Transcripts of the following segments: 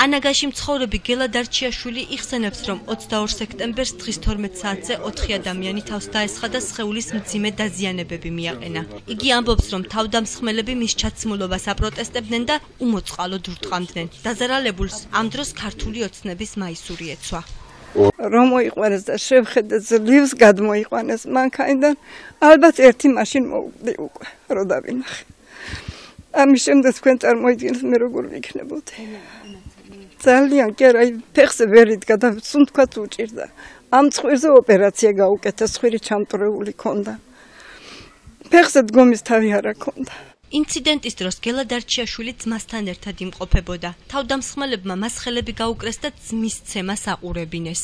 ანაგაში მცხოვრები გელა დარჩიაშვილი იხსენებს, რომ 22 სექტემბერს დღის 12 საათზე 4 ადამიანი თავს დაესხა და სხეულის მძიმე დაზიანებები მიაყენა. იგი ამბობს, რომ თავდამსხმელები მის ჩაცმულობას აპროტესტებდნენ და უმოწყალოდ ურტყამდნენ. დაზარალებულს ამ დროს ქართული ოცნების მაისური ეცვა. რომ მოიყვანეს და შევხედე ძლივს გადმოიყვანეს მანქანიდან, ალბათ ერთი მაშინ მოვუყდი უკვე, რო დავინახე. ამის შემდეგ თქვენ წარმოიდგინეთ მე როგორ ვიქნებოდი. ძალიან კი არა, ფეხზე ვერ იდგა და სუნთქვაც უჭირდა. ამ ცხვირზე ოპერაცია გაუკეთა, ცხვირი ჩამტრეული ქონდა. ფეხზე დგომის თავი არ აქონდა. ინციდენტის დროს გელა დარჩიაშვილი ძმასთან ერთად იმყოფებოდა. თავდამსხმელებმა მას ხელები გაუკრეს და ძმის ცემას აყურებინეს.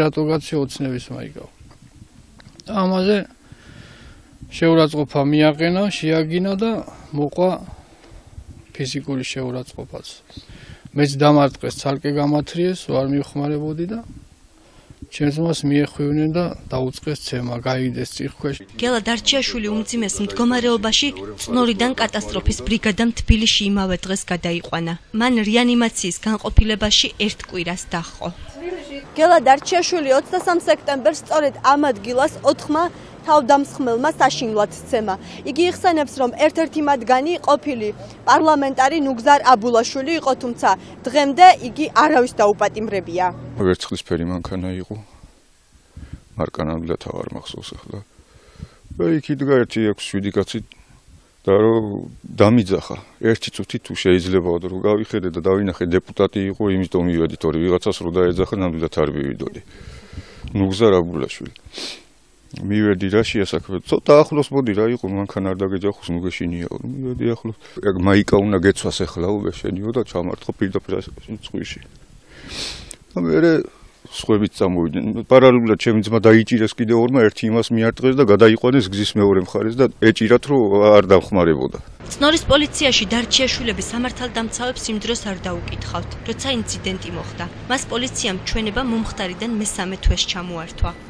რატოგაცი ოცნების მაიგავ. ამაზე შეურაცხყოფა მიაყენა, შეაგინა და მოყვა ფიზიკური შეურაცხყოფაც. მეც დამარტყეს, ცალკე გამათრიეს, ვარ მივხმარებოდი და ჩემს მას მიეხვივნენ და დაუწყეს ცემა, გაიგდეს წირქვეშ. გელა დარჩიაშვილი უმძიმეს მდგომარეობაში წნორიდან კატასტროფის ბრიგადამ თბილისში იმავე დღეს გადაიყვანა. მან რეანიმაციის განყოფილებაში 1 კვირას დაჰყო. გელა დარჩიაშვილი 23 სექტემბერს სწორედ ამ ადგილას 4-მა თავდამსხმელმა საშინლად სცემა. იგი იხსენებს, რომ ერთ-ერთი მათგანი ყოფილი პარლამენტარი ნუგზარ აბულაშვილი იყო, თუმცა დღემდე იგი არავის დაუპატიმრებია. ვერცხლისფერი მანქანა იყო. მარკა ნამდვილად არ მახსოვს ახლა. და იქ იდგა 1-6-7 კაცი და რომ დამიძახა. ერთი წუთი თუ შეიძლება რომ გავიხედე და დავინახე დეპუტატი იყო, იმიტომ მივედი თორე ვიღაცას რო დაეძახა ნამდვილად არ ვივიდოდი. ნუგზარ აბულაშვილი. მივედი რა შეასაქმე. ცოტა ახლოს მოდი რა იყო, მანქანა არ დაგეჯახოს, ნუ გეშინიაო. მივედი ახლოს. მაიკა უნდა გეცვას ახლა უგეშენიო და ჩამარტყო პირდაპირ ცხვირში. და მე სხვებით წამოვიდნენ. პარალელურად ჩემი ძმა დაიჭირეს კიდე ორმა, ერთი იმას მიარტყეს და გადაიყვანეს გზის მეორე მხარეს და ეჭირათ რომ არ დამხმარებოდა. წნორის პოლიციაში დარჩიაშვილების სამართალდამცავებს იმ დროს არ დაუკითხავთ, როცა ინციდენტი მოხდა. მას პოლიციამ ჩვენება მომხდარიდან მესამე თვეს ჩამოართვა.